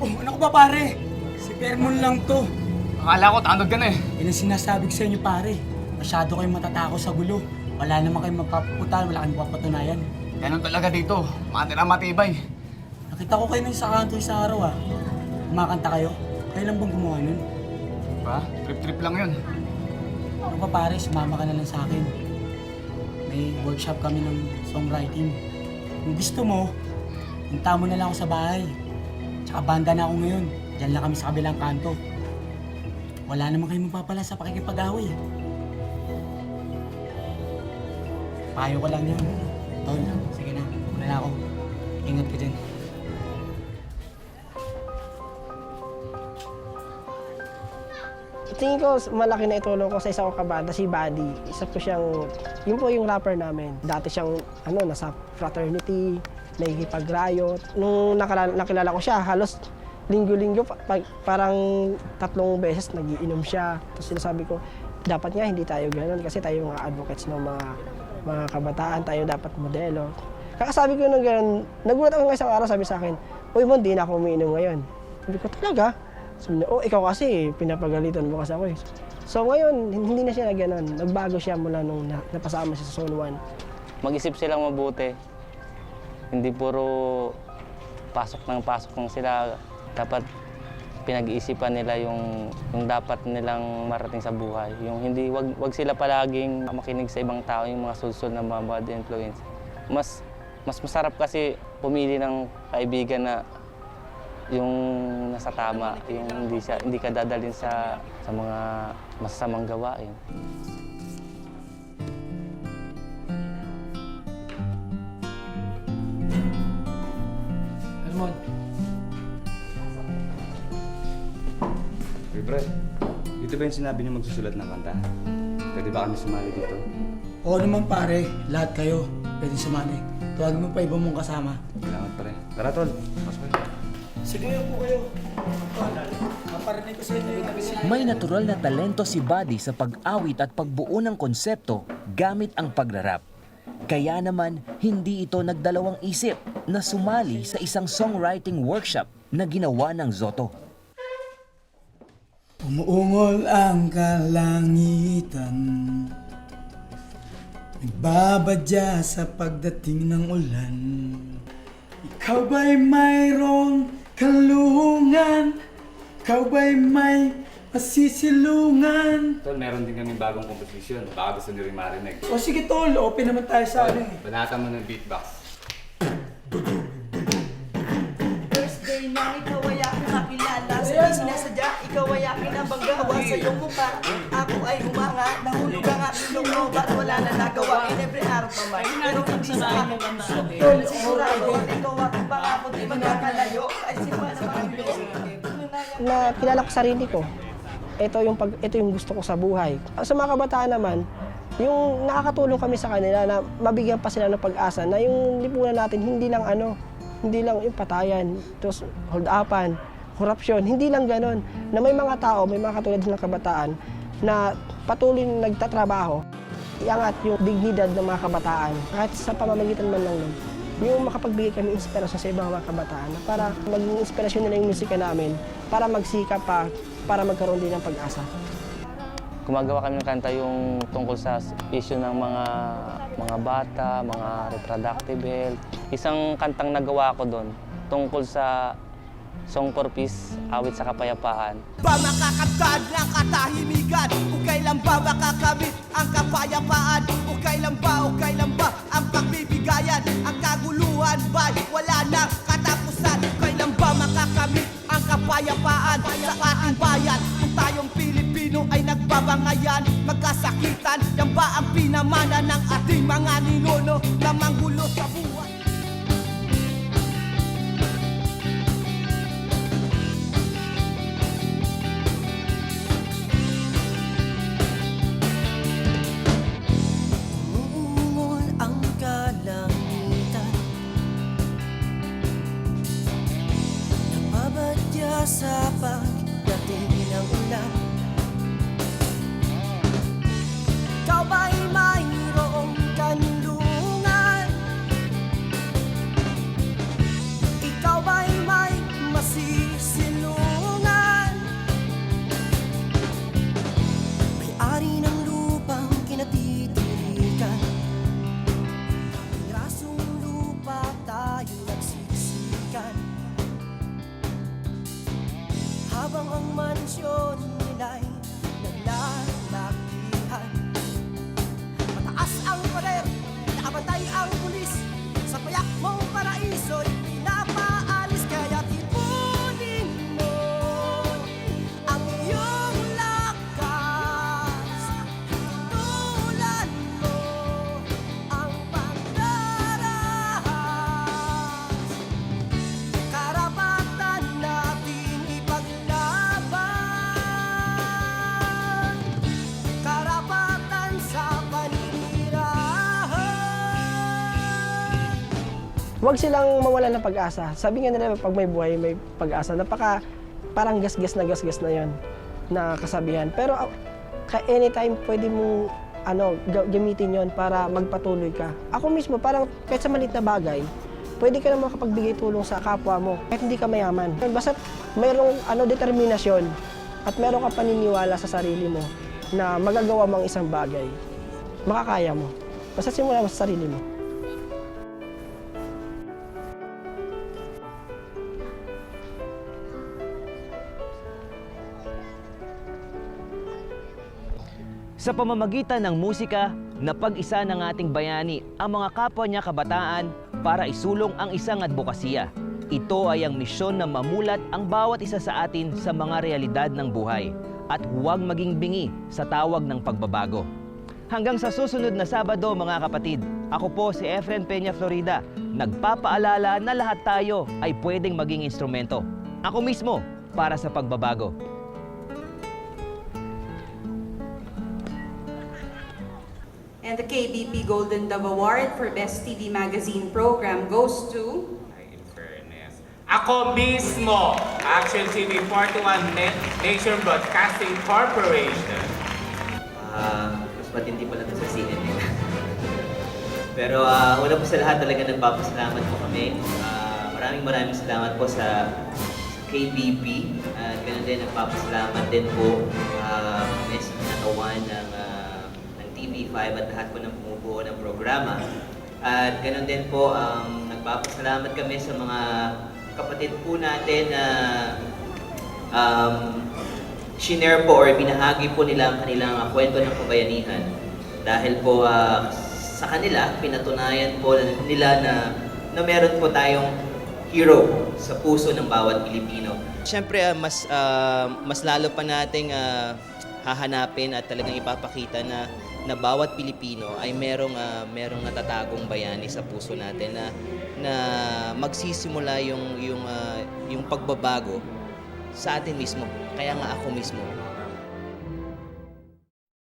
Oh, ano ko ba pare? Si Permon lang to. Akala ko tanod ka na eh. Yan ang sinasabi ko sa inyo pare. Masyado kayong matatako sa gulo. Wala naman kayong mapapuputan, wala kayong mapapatunayan. Ganun talaga dito. Matira matibay. Nakita ko kayo ng sa kanto isang araw ah. Kumakanta kayo. Kayo lang bang gumawa nun? Ba? Trip-trip lang yun. Ano ba pare, sumama ka na lang sa akin. May workshop kami ng songwriting. Kung gusto mo, punta mo na lang ako sa bahay. Tsaka banda na ako ngayon. Diyan lang kami sa kabilang kanto. Wala naman kayong mapapala sa pakikipag-away. Payo ko lang yun. Tol, sige na. Wala na ako. Ingat ka dyan. Tingin ko malaki na itulong ko sa isang kabanda, si Buddy. Isa po siyang, yun po yung rapper namin. Dati siyang nasa fraternity, nakikipag-riot. Nung nakilala ko siya, halos linggo-linggo, parang 3 beses nagiinom siya. Tapos sinasabi ko, dapat nga hindi tayo gano'n kasi tayo mga advocates ng mga kabataan, tayo dapat modelo. Kakasabi ko nung gano'n, nagulat ako ng isang araw, sabi sa akin, "Uy Mon, di na ako umiinom ngayon." Sabi ko, "Talaga?" Sabi niya, "Oh, ikaw kasi, pinapagalitan mo kasi ako eh." So ngayon, hindi na siya na gano'n. Nagbago siya mula nung napasama siya sa Zone 1. Mag-isip silang mabuti. Hindi puro pasok lang sila. Dapat pinag-iisipan nila yung dapat nilang marating sa buhay. Yung hindi, wag sila palaging makinig sa ibang tao, yung mga susunod na mga bad influence. Mas masarap kasi pumili ng kaibigan na yung nasa tama, yung hindi ka dadalhin sa mga masasamang gawain. Permon. Hey, Brad. Dito ba yung sinabi niyo magsusulat ng kanta? Pwede ba kami sumali dito? Oo naman pare, lahat kayo. Pwede sumali. Tuwagin mo pa iba mong kasama. Salamat pa rin. Tara, Tol. Pasok kayo. Sige po kayo. Kaparinig ko sa inyo yung May natural na talento si Buddy sa pag-awit at pagbuo ng konsepto gamit ang pagrarap. Kaya naman, hindi ito nagdalawang isip na sumali sa isang songwriting workshop na ginawa ng Zoto. Umuungol ang kalangitan, nagbabadya sa pagdating ng ulan. Ikaw ba'y mayroong kalungan? Ikaw ba'y may masisilungan? Tol, meron din kami bagong komposisyon. Baka gusto niyo rin marinig. O sige tol, open naman tayo sa ano eh. Banatan mo ng beatbox. First day na ikaw ay aking nakilala. Sa di sinasadya, ikaw ay aking nabanggawa sa iyong mukha. Ako ay humanga, nahulog ang aking loob at wala na nagawa in every araw pa man. Pero hindi sa aking puso. Sigurado, ikaw aking pangako, di magkakalayo. Ay sipa na mga Na kilala ko sarili ko. Ito yung gusto ko sa buhay. Sa mga kabataan naman, yung nakakatulong kami sa kanila na mabigyan pa sila ng pag-asa na yung lipunan natin hindi lang yung patayan, tapos hold-upan, korupsyon, hindi lang ganon. Na may mga tao, may mga katulad ng kabataan na patuloy na nagtatrabaho, iangat yung dignidad ng mga kabataan. Kahit sa pamamagitan man lang nun, yung makapagbigay kami inspirasyon sa ibang mga kabataan na para maging inspirasyon nila yung musika namin, para magsikap pa, para magkaroon din ng pag-asa. Gumagawa kami ng kanta yung tungkol sa issue ng mga bata, mga reproductive health. Isang kantang nagawa ko doon tungkol sa Song for Peace, awit sa kapayapaan. ba makakatad ng katahimikan? O kailan ba makakamit ang kapayapaan? O kailan ba ang pagbibigayan? Ang kaguluhan ba'y wala nang katapusan? Kailan ba makakamit ang kapayapaan sa ating bayan? Kung tayong Pilipino ay nagbabangayan, magkasakitan, yan ba ang pinamana ng ating mga ninuno na manggulo sa buhay? Umuungol ang kalangitan, nababadya sa pagdating ng ulan. Ikaw ba'y mayroong kanlungan? Huwag silang mawalan ng pag-asa. Sabi nga nila, pag may buhay, may pag-asa. Parang gasgas na yon na kasabihan. Pero anytime pwede mong gamitin yon para magpatuloy ka. Ako mismo, parang kahit sa maliit na bagay, pwede ka na makapagbigay tulong sa kapwa mo kahit hindi ka mayaman. Basta mayroong determinasyon at mayroong ka paniniwala sa sarili mo na magagawa mo ang isang bagay, makakaya mo. Basta simula mo sa sarili mo. Sa pamamagitan ng musika, napag-isa ng ating bayani ang mga kapwa niya kabataan para isulong ang isang advokasya. Ito ay ang misyon na mamulat ang bawat isa sa atin sa mga realidad ng buhay at huwag maging bingi sa tawag ng pagbabago. Hanggang sa susunod na Sabado mga kapatid, ako po si Efren Peña Florida, nagpapaalala na lahat tayo ay pwedeng maging instrumento. Ako mismo para sa pagbabago. And the KBP Golden Dove Award for Best TV Magazine Program goes to... In fairness. Ako mismo, Action TV 41 Nation Broadcasting Corporation. Mas matindi pala ito sa CNN. Pero una po sa lahat talaga nagpapasalamat po kami. Maraming salamat po sa KBP. At ganoon din nagpapasalamat din po kami sa natawan ng TV5 at lahat po ng bumubuo ng programa. At ganoon din po, nagpapasalamat kami sa mga kapatid po natin na shinare po or binahagi po nila ang kanilang kwento ng kabayanihan. Dahil po sa kanila, pinatunayan po nila na meron po tayong hero sa puso ng bawat Pilipino. Siyempre, mas lalo pa nating hahanapin at talagang ipapakita na bawat Pilipino ay merong natatagong bayani sa puso natin na magsisimula yung pagbabago sa atin mismo. Kaya nga ako mismo